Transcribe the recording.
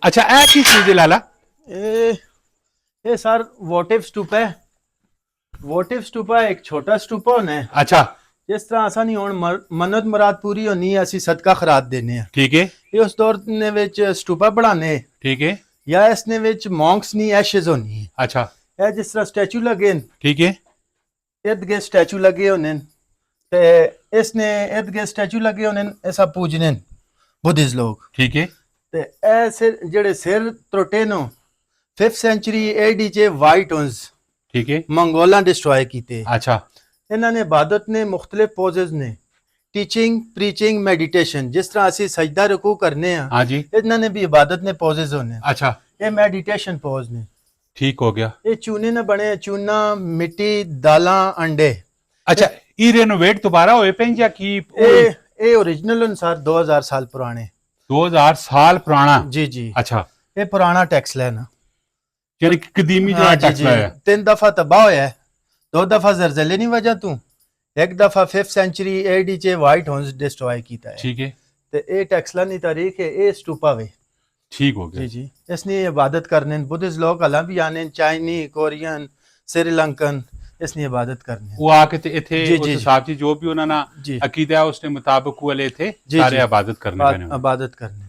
अच्छा ए की चीज है लाला? ये सर वोटिव स्टूपा है। वोटिव स्टूपा एक छोटा स्टूपा होना है। अच्छा जिस तरह असा नहीं हुण मन्नत मुराद पूरी होनी है ਅਸੀਂ ਸਦਕਾ ਖਰਾਤ ਦੇਨੇ ਆ। ठीक है ਇਹ ਉਸ ਦੌਰ ਦੇ ਵਿੱਚ ਸਟੂਪਾ ਬਣਾਣੇ ठीक है ਜਾਂ ਇਸ ਨੇ ਵਿੱਚ ਮੌਂਕਸ ਨਹੀਂ ਐਸ਼ਜ਼ ਹੋਣੀ ਹੈ। अच्छा ਇਹ ਜਿਸ ਤਰ੍ਹਾਂ ਸਟੈਚੂ ਲੱਗੇ ਨੇ ठीक है ਇਰਦ ਗਿਰਦ ਸਟੈਚੂ ਲੱਗੇ ਹੋਣੇ ਨੇ ਤੇ ਇਸ ਨੇ ਇਰਦ ਗਿਰਦ ਸਟੈਚੂ ਲੱਗੇ ਹੋਣੇ ਨੇ ਇਹ ਸਭ ਪੂਜਨੇ ਨੇ ਬੁੱਧਿਸਟ ਲੋਕ। ठीक है ਤੇ ਇਹ ਸਿਰ ਜਿਹੜੇ ਸਿਰ ਤਰੋਟੇ ਨੂੰ 5th ਸੈਂਚੁਰੀ AD ਚ ਵਾਈਟ ਹੰਸ ठीक है ਮੰਗੋਲਾਂ ਡਿਸਟਰੋਏ ਕੀਤੇ। अच्छा ਇਹਨਾਂ ਨੇ ਇਬਾਦਤ ਨੇ ਮੁxtਲਿਫ ਪੋਜ਼ਸ ਨੇ ਟੀਚਿੰਗ ਪ੍ਰੀਚਿੰਗ ਮੈਡੀਟੇਸ਼ਨ ਜਿਸ ਤਰ੍ਹਾਂ ਅਸੀਂ ਸਜਦਾ ਰੁਕੂ ਕਰਨੇ ਆ हाँ जी ਇਹਨਾਂ ਨੇ ਵੀ ਇਬਾਦਤ ਨੇ ਪੋਜ਼ਸ ਹੋਣੇ अच्छा ਇਹ ਮੈਡੀਟੇਸ਼ਨ ਪੋਜ਼ ਨੇ। ठीक हो गया। ਇਹ ਚੂਨੇ ਨਾਲ ਬਣੇ ਚੂਨਾ ਮਿੱਟੀ ਦਾਲਾਂ ਅੰਡੇ। अच्छा ई रेनोवेट दोबारा होए पें या की ਇਹ ओरिजिनल ਅਨਸਾਰ 2000 ਸਾਲ ਪੁਰਾਣੇ। 2000 साल पुराना? ਜੀ ਜੀ अच्छा ਇਹ ਪੁਰਾਣਾ ਟੈਕਸ ਲੈਣਾ यानी कि कदीमी जो टैक्स लाया। 3 ਦਫਾ ਤਬਾਹ ਹੋਇਆ ਹੈ। 2 ਦਫਾ ਜ਼ਲਜ਼ਲੇ ਨਹੀਂ ਵਜਾ ਤੂੰ ਇੱਕ ਦਫਾ 5th ਸੈਂਚੁਰੀ AD ਚ ਵਾਈਟ ਹੰਸ ਡਿਸਟਰੋਏ ਕੀਤਾ ਹੈ। ठीक है ਤੇ ਇਹ ਟੈਕਸਲਾ ਦੀ ਤਾਰੀਖ ਹੈ। ਇਹ ਸਟੂਪਾ ਵੇ। ठीक हो गया। जी जी इसने इबादत करने बुद्धिस्ट लोग अला भी आने चाइनी कोरियन श्रीलंकन इसने इबादत करने वो आके ते इथे जी, उस जी। हिसाब से जो भी उन्होंने जी अकीदा है उसके मुताबिक वो ले थे जी, सारे जी। इबादत करने पैने। इबादत करने